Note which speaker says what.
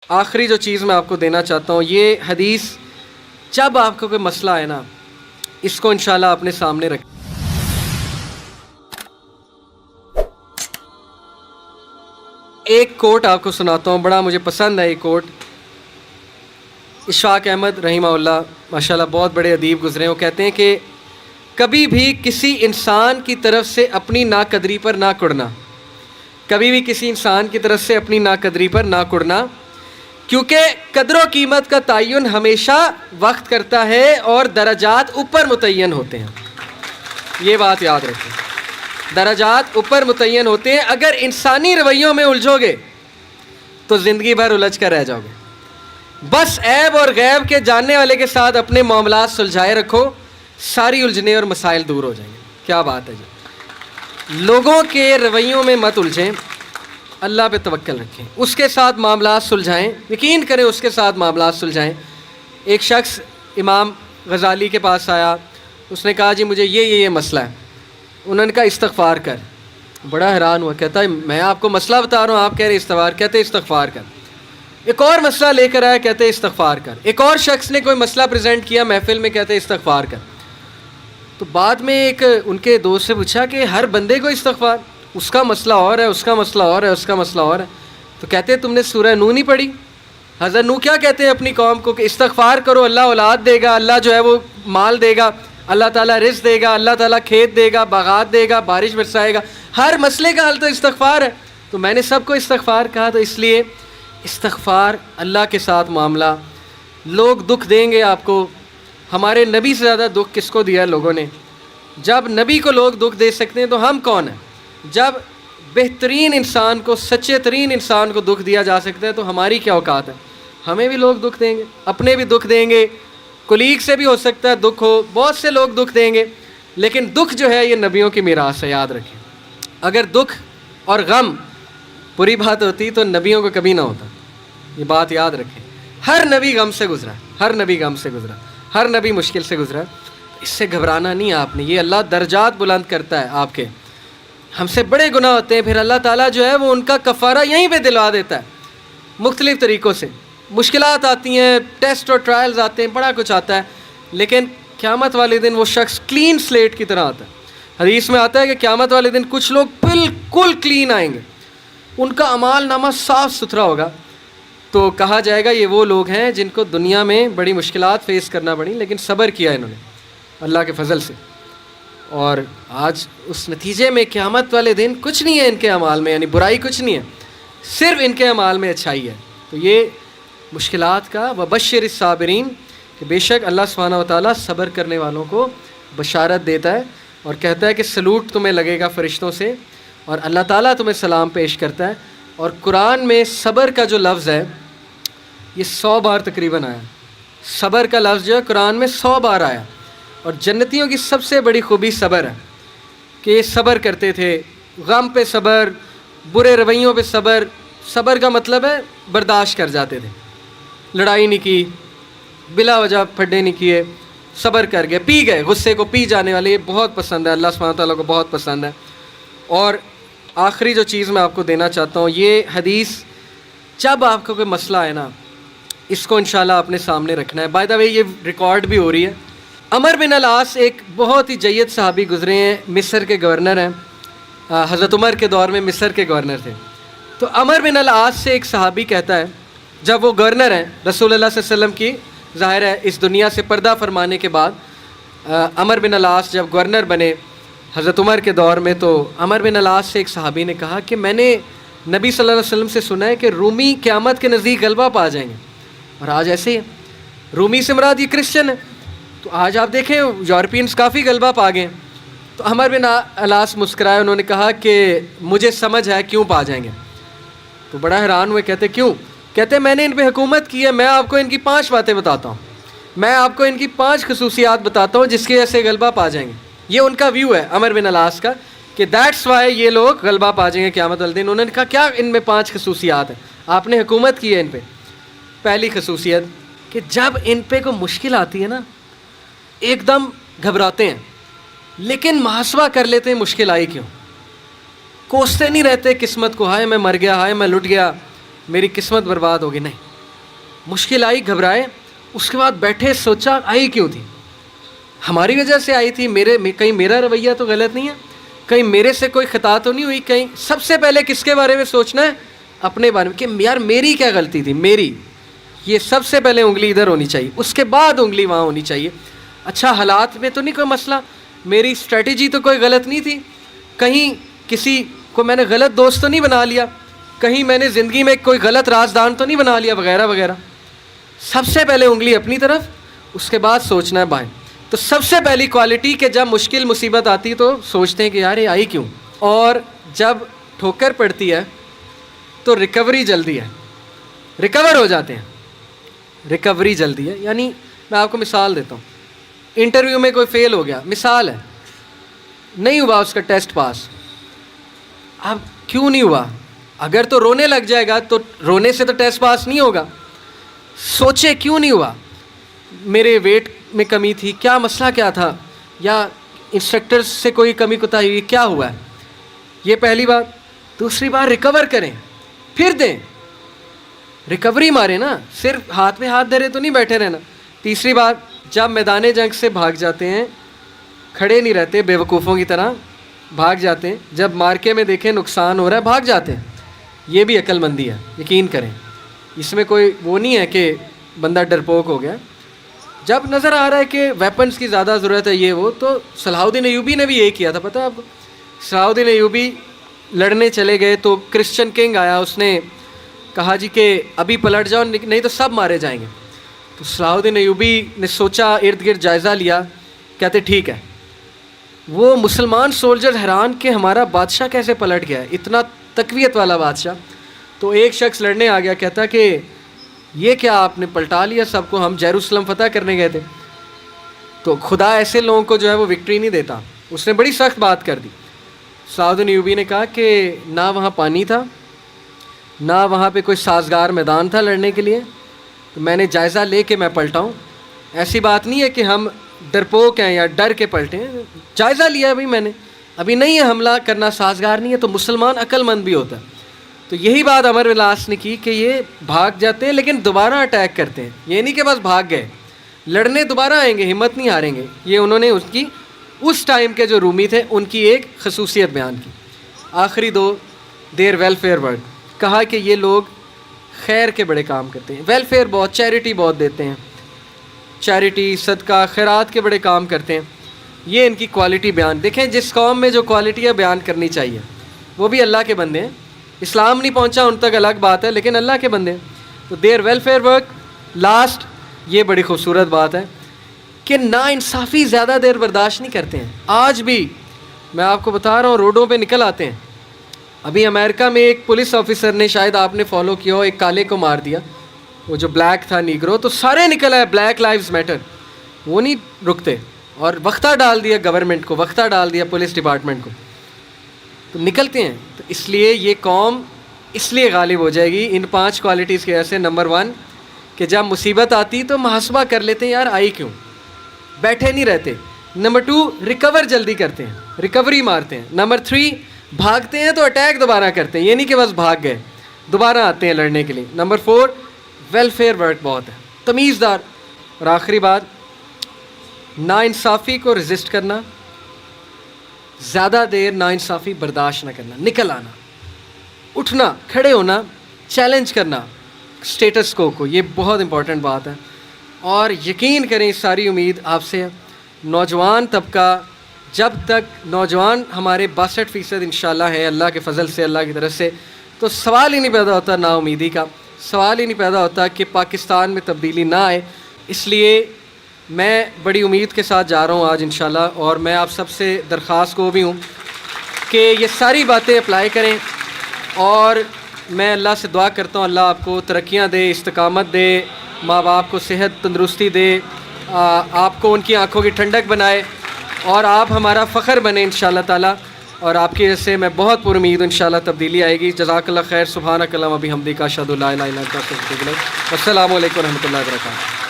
Speaker 1: آخری جو چیز میں آپ کو دینا چاہتا ہوں، یہ حدیث جب آپ کو کوئی مسئلہ ہے نا، اس کو انشاءاللہ اپنے سامنے رکھ. ایک کوٹ آپ کو سناتا ہوں، بڑا مجھے پسند ہے یہ کوٹ. اشفاق احمد رحمہ اللہ ماشاءاللہ بہت بڑے ادیب گزرے ہیں. وہ کہتے ہیں کہ کبھی بھی کسی انسان کی طرف سے اپنی ناقدری پر نہ کڑنا، کبھی بھی کسی انسان کی طرف سے اپنی ناقدری پر نہ کڑنا، کیونکہ قدر و قیمت کا تعین ہمیشہ وقت کرتا ہے اور درجات اوپر متعین ہوتے ہیں. یہ بات یاد رکھیں، درجات اوپر متعین ہوتے ہیں. اگر انسانی رویوں میں الجھو گے تو زندگی بھر الجھ کر رہ جاؤ گے. بس عیب اور غیب کے جاننے والے کے ساتھ اپنے معاملات سلجھائے رکھو، ساری الجھنے اور مسائل دور ہو جائیں گے. کیا بات ہے جی. لوگوں کے رویوں میں مت الجھیں، اللہ پہ توکل رکھیں، اس کے ساتھ معاملات سلجھائیں، یقین کریں اس کے ساتھ معاملات سلجھائیں. ایک شخص امام غزالی کے پاس آیا، اس نے کہا جی مجھے یہ مسئلہ ہے. انہوں نے کہا استغفار کر. بڑا حیران ہوا، کہتا ہے میں آپ کو مسئلہ بتا رہا ہوں، آپ کہہ رہے استغفار. کہتے استغفار کر. ایک اور مسئلہ لے کر آیا، کہتے استغفار کر. ایک اور شخص نے کوئی مسئلہ پریزنٹ کیا محفل میں، کہتے استغفار کر. تو بعد میں ایک ان کے دوست سے پوچھا کہ ہر بندے کو استغفار، اس کا مسئلہ اور ہے، اس کا مسئلہ اور ہے، اس کا مسئلہ اور ہے. تو کہتے تم نے سورہ نوح نہیں پڑھی؟ حضرت نوح کیا کہتے ہیں اپنی قوم کو کہ استغفار کرو، اللہ اولاد دے گا، اللہ جو ہے وہ مال دے گا، اللہ تعالیٰ رزق دے گا، اللہ تعالیٰ کھیت دے گا، باغات دے گا، بارش برسائے گا. ہر مسئلے کا حل تو استغفار ہے. تو میں نے سب کو استغفار کہا. تو اس لیے استغفار، اللہ کے ساتھ معاملہ. لوگ دکھ دیں گے آپ کو. ہمارے نبی سے زیادہ دکھ کس کو دیا لوگوں نے؟ جب نبی کو لوگ دکھ دے سکتے ہیں تو ہم کون ہیں؟ جب بہترین انسان کو، سچے ترین انسان کو دکھ دیا جا سکتا ہے تو ہماری کیا اوقات ہے؟ ہمیں بھی لوگ دکھ دیں گے، اپنے بھی دکھ دیں گے، کولیگ سے بھی ہو سکتا ہے دکھ ہو، بہت سے لوگ دکھ دیں گے. لیکن دکھ جو ہے یہ نبیوں کی میراث ہے، یاد رکھیں. اگر دکھ اور غم بری بات ہوتی تو نبیوں کو کبھی نہ ہوتا. یہ بات یاد رکھیں. ہر نبی غم سے گزرا، ہر نبی غم سے گزرا، ہر نبی مشکل سے گزرا. اس سے گھبرانا نہیں آپ نے. یہ اللہ درجات بلند کرتا ہے آپ کے. ہم سے بڑے گناہ ہوتے ہیں، پھر اللہ تعالیٰ جو ہے وہ ان کا کفارہ یہیں پہ دلوا دیتا ہے مختلف طریقوں سے. مشکلات آتی ہیں، ٹیسٹ اور ٹرائلز آتے ہیں، بڑا کچھ آتا ہے، لیکن قیامت والے دن وہ شخص کلین سلیٹ کی طرح آتا ہے. حدیث میں آتا ہے کہ قیامت والے دن کچھ لوگ بالکل کلین آئیں گے، ان کا اعمال نامہ صاف ستھرا ہوگا. تو کہا جائے گا یہ وہ لوگ ہیں جن کو دنیا میں بڑی مشکلات فیس کرنا پڑی لیکن صبر کیا انہوں نے اللہ کے فضل سے. اور آج اس نتیجے میں قیامت والے دن کچھ نہیں ہے ان کے اعمال میں، یعنی برائی کچھ نہیں ہے، صرف ان کے اعمال میں اچھائی ہے. تو یہ مشکلات کا وبشر الصابرین، کہ بے شک اللہ سبحانہ و تعالیٰ صبر کرنے والوں کو بشارت دیتا ہے اور کہتا ہے کہ سلوٹ تمہیں لگے گا فرشتوں سے، اور اللہ تعالیٰ تمہیں سلام پیش کرتا ہے. اور قرآن میں صبر کا جو لفظ ہے یہ 100 بار تقریباً آیا. صبر کا لفظ جو ہے قرآن میں 100 بار آیا. اور جنتیوں کی سب سے بڑی خوبی صبر ہے کہ یہ صبر کرتے تھے. غم پہ صبر، برے رویوں پہ صبر. صبر کا مطلب ہے برداشت کر جاتے تھے، لڑائی نہیں کی، بلا وجہ پھڈے نہیں کیے، صبر کر گئے، پی گئے، غصے کو پی جانے والے. یہ بہت پسند ہے، اللہ سبحانہ تعالیٰ کو بہت پسند ہے. اور آخری جو چیز میں آپ کو دینا چاہتا ہوں، یہ حدیث جب آپ کو کوئی مسئلہ ہے نا، اس کو انشاءاللہ اپنے سامنے رکھنا ہے. بائی دا وے یہ ریکارڈ بھی ہو رہی ہے. عمر بن العاص ایک بہت ہی جید صحابی گزرے ہیں، مصر کے گورنر ہیں. حضرت عمر کے دور میں مصر کے گورنر تھے. تو عمر بن العاص سے ایک صحابی کہتا ہے، جب وہ گورنر ہیں رسول اللہ صلی اللہ علیہ وسلم کی، ظاہر ہے اس دنیا سے پردہ فرمانے کے بعد عمر بن العاص جب گورنر بنے حضرت عمر کے دور میں، تو عمر بن العاص سے ایک صحابی نے کہا کہ میں نے نبی صلی اللہ علیہ وسلم سے سنا ہے کہ رومی قیامت کے نزدیک غلبہ پا جائیں گے. اور آج ایسے ہی ہے. رومی سے مراد یہ کرسچن ہے. تو آج آپ دیکھیں یورپینس کافی غلبہ پا گئے. تو عمر بن العاص مسکرائے، انہوں نے کہا کہ مجھے سمجھ ہے کیوں پا جائیں گے. تو بڑا حیران ہوئے، کہتے کیوں؟ کہتے میں نے ان پہ حکومت کی ہے، میں آپ کو ان کی 5 باتیں بتاتا ہوں، میں آپ کو ان کی 5 خصوصیات بتاتا ہوں جس کی وجہ سے غلبہ پا جائیں گے. یہ ان کا ویو ہے عمر بن العاص کا کہ دیٹس وائی یہ لوگ غلبہ پا جائیں گے قیامت والے دن. انہوں نے کہا کیا ان میں 5 خصوصیات ہیں؟ آپ نے حکومت کی ہے ان پہ. پہلی خصوصیت کہ جب ان پہ کوئی مشکل آتی ہے نا، ایک دم گھبراتے ہیں، لیکن محاسبہ کر لیتے ہیں مشکل آئی کیوں. کوستے نہیں رہتے قسمت کو، ہائے میں مر گیا، ہائے میں لٹ گیا، میری قسمت برباد ہوگی. نہیں، مشکل آئی گھبرائے, اس کے بعد بیٹھے سوچا آئی کیوں تھی, ہماری وجہ سے آئی تھی, کہیں میرا رویہ تو غلط نہیں ہے, کہیں میرے سے کوئی خطا تو نہیں ہوئی, کہیں سب سے پہلے کس کے بارے میں سوچنا ہے, اپنے بارے میں, کہ یار میری کیا غلطی تھی, میری, یہ سب سے پہلے انگلی ادھر ہونی چاہیے, اس کے بعد انگلی وہاں ہونی چاہیے. اچھا حالات میں تو نہیں کوئی مسئلہ, میری اسٹریٹجی تو کوئی غلط نہیں تھی, کہیں کسی کو میں نے غلط دوست تو نہیں بنا لیا, کہیں میں نے زندگی میں کوئی غلط رازدان تو نہیں بنا لیا, وغیرہ وغیرہ. سب سے پہلے انگلی اپنی طرف, اس کے بعد سوچنا ہے بائیں. تو سب سے پہلی کوالٹی کہ جب مشکل مصیبت آتی تو سوچتے ہیں کہ یار یہ آئی کیوں, اور جب ٹھوکر پڑتی ہے تو ریکوری جلدی ہے, ریکور ہو جاتے ہیں, ریکوری جلدی ہے. یعنی میں آپ کو مثال دیتا ہوں, انٹرویو میں کوئی فیل ہو گیا, مثال ہے, نہیں ہوا اس کا ٹیسٹ پاس. اب کیوں نہیں ہوا, اگر تو رونے لگ جائے گا تو رونے سے تو ٹیسٹ پاس نہیں ہوگا. سوچے کیوں نہیں ہوا, میرے ویٹ میں کمی تھی, کیا مسئلہ کیا تھا, یا انسٹرکٹر سے کوئی کمی کوتاہی ہوئی, کیا ہوا ہے. یہ پہلی بات. دوسری بات, ریکور کریں, پھر دیں, ریکوری مارے نا, صرف ہاتھ میں ہاتھ دھرے تو نہیں بیٹھے رہنا. تیسری بات, جب میدان جنگ سے بھاگ جاتے ہیں, کھڑے نہیں رہتے بے وقوفوں کی طرح, بھاگ جاتے ہیں. جب مارکے میں دیکھیں نقصان ہو رہا ہے, بھاگ جاتے ہیں. یہ بھی عقل مندی ہے, یقین کریں, اس میں کوئی وہ نہیں ہے کہ بندہ ڈرپوک ہو گیا. جب نظر آ رہا ہے کہ ویپنز کی زیادہ ضرورت ہے یہ وہ, تو صلاح الدین ایوبی نے بھی یہی کیا تھا, پتہ ہے آپ کو. صلاح الدین ایوبی لڑنے چلے گئے تو کرسچن کنگ آیا, اس نے کہا جی کہ ابھی پلٹ جاؤ نہیں تو سب مارے جائیں گے. تو صلاح الدین ایوبی نے سوچا, ارد گرد جائزہ لیا, کہتے ٹھیک ہے. وہ مسلمان سولجر حیران کہ ہمارا بادشاہ کیسے پلٹ گیا ہے, اتنا تقویت والا بادشاہ. تو ایک شخص لڑنے آ گیا, کہتا کہ یہ کیا آپ نے پلٹا لیا سب کو, ہم یروشلم فتح کرنے گئے تھے. تو خدا ایسے لوگوں کو جو ہے وہ وکٹری نہیں دیتا. اس نے بڑی سخت بات کر دی. صلاح الدین ایوبی نے کہا کہ نہ وہاں پانی تھا, نہ وہاں پہ کوئی سازگار میدان تھا لڑنے کے لیے, تو میں نے جائزہ لے کے میں پلٹا ہوں. ایسی بات نہیں ہے کہ ہم ڈرپوک ہیں یا ڈر کے پلٹے ہیں, جائزہ لیا ہے بھائی میں نے, ابھی نہیں ہے حملہ کرنا سازگار نہیں ہے. تو مسلمان عقل مند بھی ہوتا ہے. تو یہی بات عمر بن العاص نے کی کہ یہ بھاگ جاتے ہیں لیکن دوبارہ اٹیک کرتے ہیں, یہ نہیں کہ بس بھاگ گئے, لڑنے دوبارہ آئیں گے, ہمت نہیں ہاریں گے. یہ انہوں نے اس کی اس ٹائم کے جو رومی تھے ان کی ایک خصوصیت بیان کی. آخری دو, دیر ویلفیئر ورک, کہا کہ یہ لوگ خیر کے بڑے کام کرتے ہیں, ویلفیئر بہت, چیریٹی بہت دیتے ہیں, چیریٹی صدقہ خیرات کے بڑے کام کرتے ہیں. یہ ان کی کوالٹی بیان. دیکھیں جس قوم میں جو کوالٹیاں بیان کرنی چاہیے, وہ بھی اللہ کے بندے ہیں. اسلام نہیں پہنچا ان تک الگ بات ہے, لیکن اللہ کے بندے ہیں. تو دیر ویلفیئر ورک. لاسٹ, یہ بڑی خوبصورت بات ہے کہ ناانصافی زیادہ دیر برداشت نہیں کرتے ہیں. آج بھی میں آپ کو بتا رہا ہوں, روڈوں پہ نکل آتے ہیں. ابھی امریکہ میں ایک پولیس آفیسر نے, شاید آپ نے فالو کیا ہو, ایک کالے کو مار دیا, وہ جو بلیک تھا نیگرو, تو سارے نکل آئے بلیک لائیوز میٹر. وہ نہیں رکتے, اور وقتہ ڈال دیا گورنمنٹ کو, وقتہ ڈال دیا پولیس ڈپارٹمنٹ کو, تو نکلتے ہیں. تو اس لیے یہ قوم اس لیے غالب ہو جائے گی ان 5 کوالٹیز کی وجہ سے. نمبر 1 کہ جب مصیبت آتی تو محاسبہ کر لیتے ہیں, یار آئی کیوں, بیٹھے نہیں رہتے. نمبر 2 ریکور جلدی کرتے ہیں, ریکوری مارتے ہیں. نمبر 3 بھاگتے ہیں تو اٹیک دوبارہ کرتے ہیں, یہ نہیں کہ بس بھاگ گئے, دوبارہ آتے ہیں لڑنے کے لیے. نمبر 4 ویلفیئر ورک بہت ہے, تمیزدار. اور آخری بات, ناانصافی کو ریزسٹ کرنا, زیادہ دیر ناانصافی برداشت نہ کرنا, نکل آنا, اٹھنا, کھڑے ہونا, چیلنج کرنا اسٹیٹس کو. یہ بہت امپورٹنٹ بات ہے. اور یقین کریں اس ساری امید آپ سے, نوجوان طبقہ, جب تک نوجوان ہمارے 62% انشاءاللہ ہے اللہ کے فضل سے, اللہ کی طرف سے, تو سوال ہی نہیں پیدا ہوتا نا امیدی کا, سوال ہی نہیں پیدا ہوتا کہ پاکستان میں تبدیلی نہ آئے. اس لیے میں بڑی امید کے ساتھ جا رہا ہوں آج انشاءاللہ, اور میں آپ سب سے درخواست کو بھی ہوں کہ یہ ساری باتیں اپلائی کریں. اور میں اللہ سے دعا کرتا ہوں اللہ آپ کو ترقیاں دے, استقامت دے, ماں باپ کو صحت تندرستی دے, آپ کو ان کی آنکھوں کی ٹھنڈک بنائے, اور آپ ہمارا فخر بنے انشاءاللہ تعالیٰ. اور آپ کی وجہ سے میں بہت پر امید انشاءاللہ تبدیلی آئے گی. جزاک اللہ خیر. سبحانک اللہم و بحمدک, اشہد ان لا الہ الا انت, استغفرک. السلام علیکم و رحمۃ اللہ وبرکاتہ.